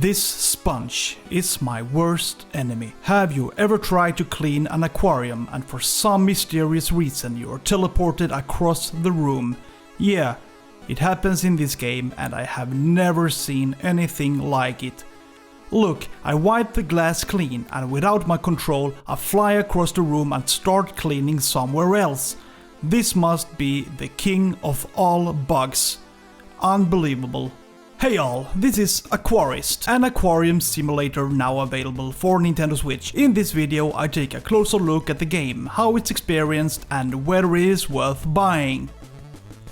This sponge is my worst enemy. Have you ever tried to clean an aquarium and for some mysterious reason you are teleported across the room? Yeah, it happens in this game and I have never seen anything like it. Look, I wipe the glass clean and without my control I fly across the room and start cleaning somewhere else. This must be the king of all bugs. Unbelievable. Hey all, this is Aquarist, an aquarium simulator now available for Nintendo Switch. In this video I take a closer look at the game, how it's experienced and whether it is worth buying.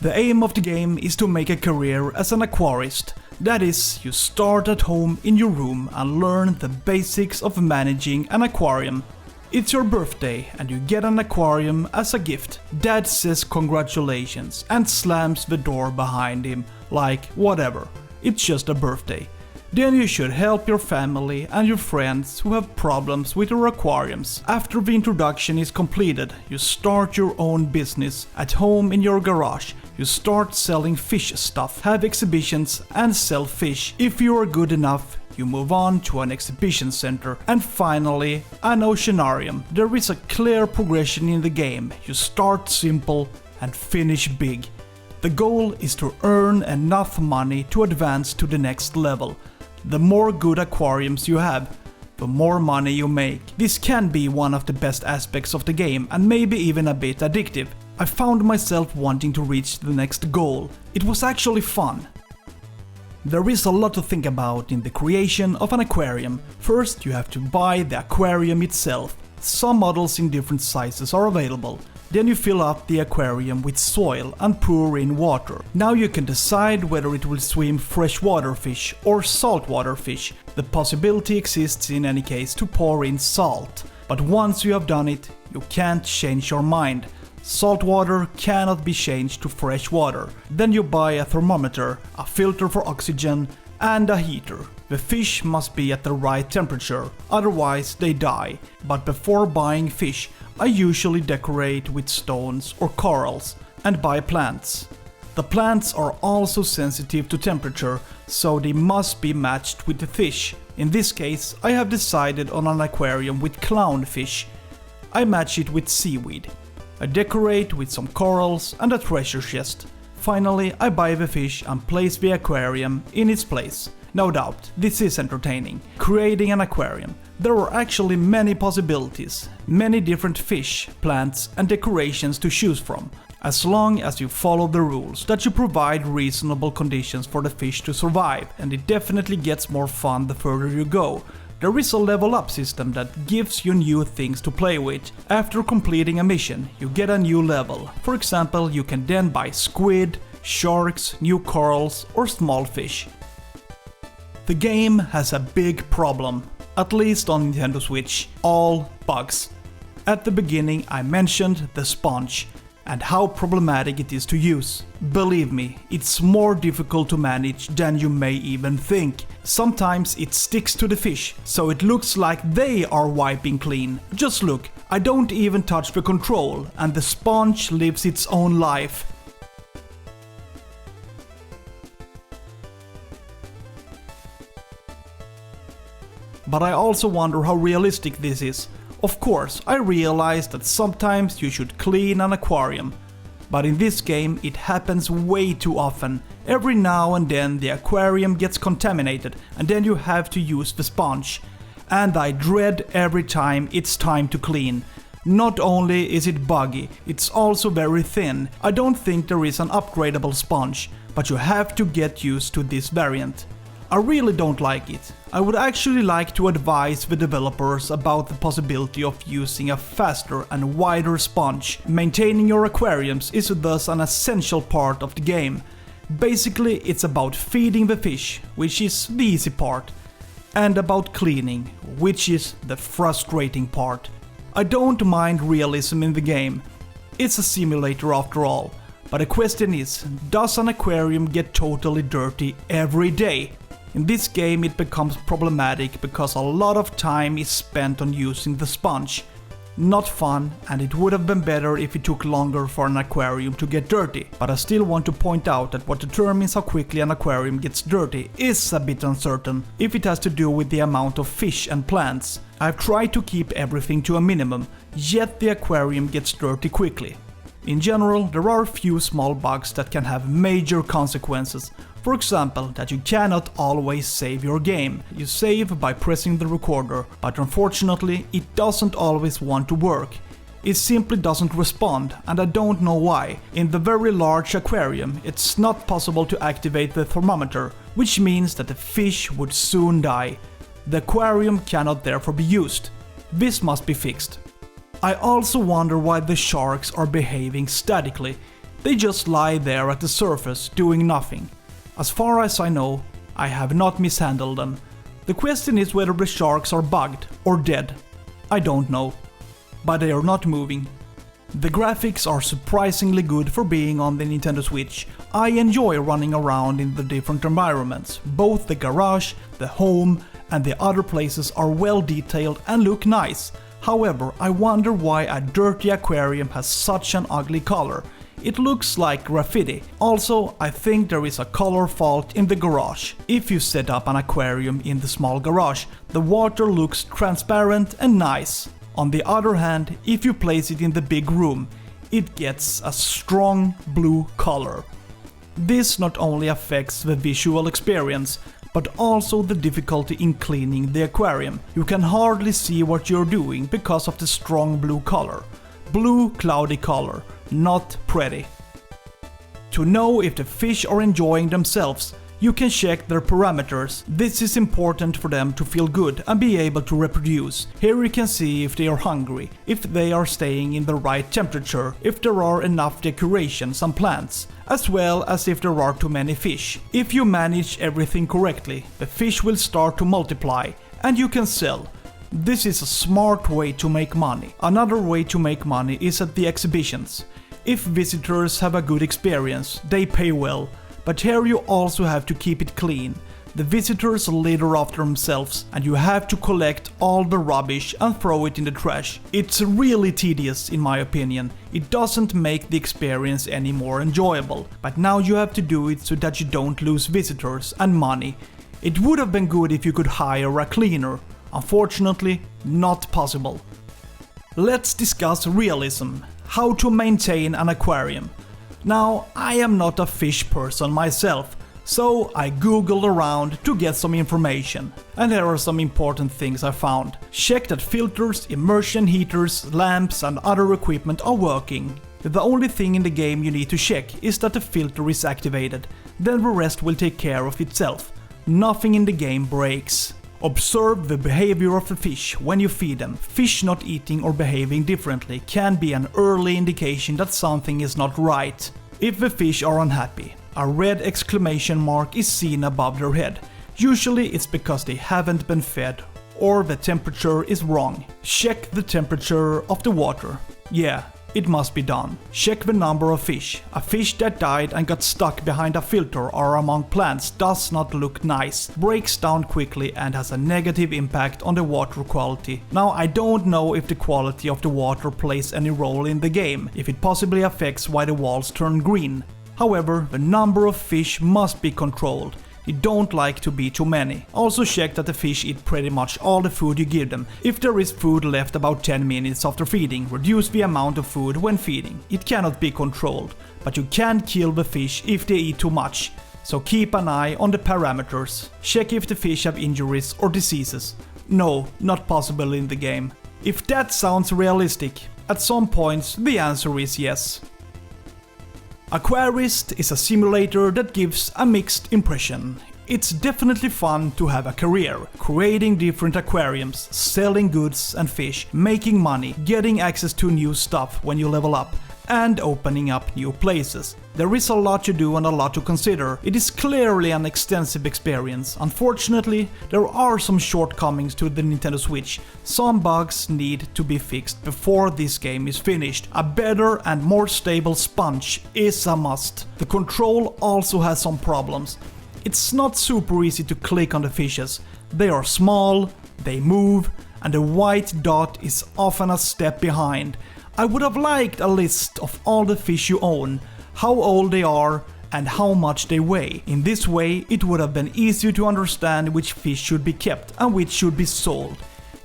The aim of the game is to make a career as an aquarist. That is, you start at home in your room and learn the basics of managing an aquarium. It's your birthday and you get an aquarium as a gift. Dad says congratulations and slams the door behind him, like whatever. It's just a birthday. Then you should help your family and your friends who have problems with your aquariums. After the introduction is completed, you start your own business at home in your garage. You start selling fish stuff, have exhibitions and sell fish. If you are good enough, you move on to an exhibition center and finally an oceanarium. There is a clear progression in the game. You start simple and finish big. The goal is to earn enough money to advance to the next level. The more good aquariums you have, the more money you make. This can be one of the best aspects of the game and maybe even a bit addictive. I found myself wanting to reach the next goal. It was actually fun. There is a lot to think about in the creation of an aquarium. First, you have to buy the aquarium itself. Some models in different sizes are available. Then you fill up the aquarium with soil and pour in water. Now you can decide whether it will swim freshwater fish or saltwater fish. The possibility exists in any case to pour in salt. But once you have done it, you can't change your mind. Salt water cannot be changed to fresh water. Then you buy a thermometer, a filter for oxygen and a heater. The fish must be at the right temperature, otherwise they die. But before buying fish, I usually decorate with stones or corals and buy plants. The plants are also sensitive to temperature, so they must be matched with the fish. In this case, I have decided on an aquarium with clownfish. I match it with seaweed. I decorate with some corals and a treasure chest. Finally, I buy the fish and place the aquarium in its place. No doubt, this is entertaining. Creating an aquarium. There are actually many possibilities, many different fish, plants and decorations to choose from, as long as you follow the rules that you provide reasonable conditions for the fish to survive, and it definitely gets more fun the further you go. There is a level up system that gives you new things to play with. After completing a mission, you get a new level. For example, you can then buy squid, sharks, new corals or small fish. The game has a big problem, at least on Nintendo Switch: all bugs. At the beginning I mentioned the sponge and how problematic it is to use. Believe me, it's more difficult to manage than you may even think. Sometimes it sticks to the fish, so it looks like they are wiping clean. Just look, I don't even touch the control and the sponge lives its own life. But I also wonder how realistic this is. Of course, I realize that sometimes you should clean an aquarium. But in this game it happens way too often. Every now and then the aquarium gets contaminated and then you have to use the sponge. And I dread every time it's time to clean. Not only is it buggy, it's also very thin. I don't think there is an upgradable sponge, but you have to get used to this variant. I really don't like it. I would actually like to advise the developers about the possibility of using a faster and wider sponge. Maintaining your aquariums is thus an essential part of the game. Basically, it's about feeding the fish, which is the easy part, and about cleaning, which is the frustrating part. I don't mind realism in the game. It's a simulator after all. But the question is, does an aquarium get totally dirty every day? In this game it becomes problematic because a lot of time is spent on using the sponge. Not fun, and it would have been better if it took longer for an aquarium to get dirty. But I still want to point out that what determines how quickly an aquarium gets dirty is a bit uncertain, if it has to do with the amount of fish and plants. I've tried to keep everything to a minimum, yet the aquarium gets dirty quickly. In general, there are a few small bugs that can have major consequences. For example, that you cannot always save your game. You save by pressing the recorder, but unfortunately it doesn't always want to work. It simply doesn't respond, and I don't know why. In the very large aquarium, it's not possible to activate the thermometer, which means that the fish would soon die. The aquarium cannot therefore be used. This must be fixed. I also wonder why the sharks are behaving statically. They just lie there at the surface doing nothing. As far as I know, I have not mishandled them. The question is whether the sharks are bugged or dead. I don't know. But they are not moving. The graphics are surprisingly good for being on the Nintendo Switch. I enjoy running around in the different environments. Both the garage, the home, and the other places are well detailed and look nice. However, I wonder why a dirty aquarium has such an ugly color. It looks like graffiti. Also, I think there is a color fault in the garage. If you set up an aquarium in the small garage, the water looks transparent and nice. On the other hand, if you place it in the big room, it gets a strong blue color. This not only affects the visual experience, but also the difficulty in cleaning the aquarium. You can hardly see what you're doing because of the strong blue color. Blue cloudy color, not pretty. To know if the fish are enjoying themselves, you can check their parameters. This is important for them to feel good and be able to reproduce. Here you can see if they are hungry, if they are staying in the right temperature, if there are enough decorations and plants, as well as if there are too many fish. If you manage everything correctly, the fish will start to multiply and you can sell. This is a smart way to make money. Another way to make money is at the exhibitions. If visitors have a good experience, they pay well. But here you also have to keep it clean. The visitors litter after themselves and you have to collect all the rubbish and throw it in the trash. It's really tedious in my opinion. It doesn't make the experience any more enjoyable. But now you have to do it so that you don't lose visitors and money. It would have been good if you could hire a cleaner. Unfortunately, not possible. Let's discuss realism. How to maintain an aquarium. Now, I am not a fish person myself, so I googled around to get some information. And here are some important things I found. Check that filters, immersion heaters, lamps and other equipment are working. The only thing in the game you need to check is that the filter is activated, then the rest will take care of itself. Nothing in the game breaks. Observe the behavior of the fish when you feed them. Fish not eating or behaving differently can be an early indication that something is not right. If the fish are unhappy, a red exclamation mark is seen above their head. Usually it's because they haven't been fed or the temperature is wrong. Check the temperature of the water. Yeah, it must be done. Check the number of fish. A fish that died and got stuck behind a filter or among plants does not look nice, breaks down quickly and has a negative impact on the water quality. Now I don't know if the quality of the water plays any role in the game, if it possibly affects why the walls turn green. However, the number of fish must be controlled. You don't like to be too many. Also check that the fish eat pretty much all the food you give them. If there is food left about 10 minutes after feeding, reduce the amount of food when feeding. It cannot be controlled, but you can kill the fish if they eat too much. So keep an eye on the parameters. Check if the fish have injuries or diseases. No, not possible in the game. If that sounds realistic, at some points the answer is yes. Aquarist is a simulator that gives a mixed impression. It's definitely fun to have a career, creating different aquariums, selling goods and fish, making money, getting access to new stuff when you level up, and opening up new places. There is a lot to do and a lot to consider. It is clearly an extensive experience. Unfortunately, there are some shortcomings to the Nintendo Switch. Some bugs need to be fixed before this game is finished. A better and more stable sponge is a must. The control also has some problems. It's not super easy to click on the fishes. They are small, they move, and the white dot is often a step behind. I would have liked a list of all the fish you own, how old they are, and how much they weigh. In this way, it would have been easier to understand which fish should be kept and which should be sold.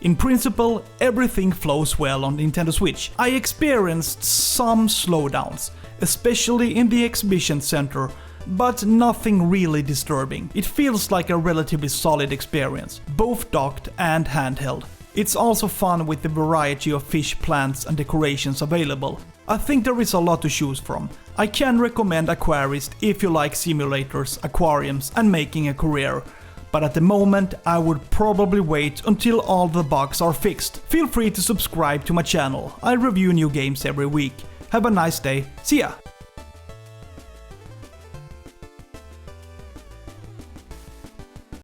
In principle, everything flows well on Nintendo Switch. I experienced some slowdowns, especially in the exhibition center, but nothing really disturbing. It feels like a relatively solid experience, both docked and handheld. It's also fun with the variety of fish, plants and decorations available. I think there is a lot to choose from. I can recommend Aquarist if you like simulators, aquariums and making a career. But at the moment I would probably wait until all the bugs are fixed. Feel free to subscribe to my channel. I review new games every week. Have a nice day. See ya!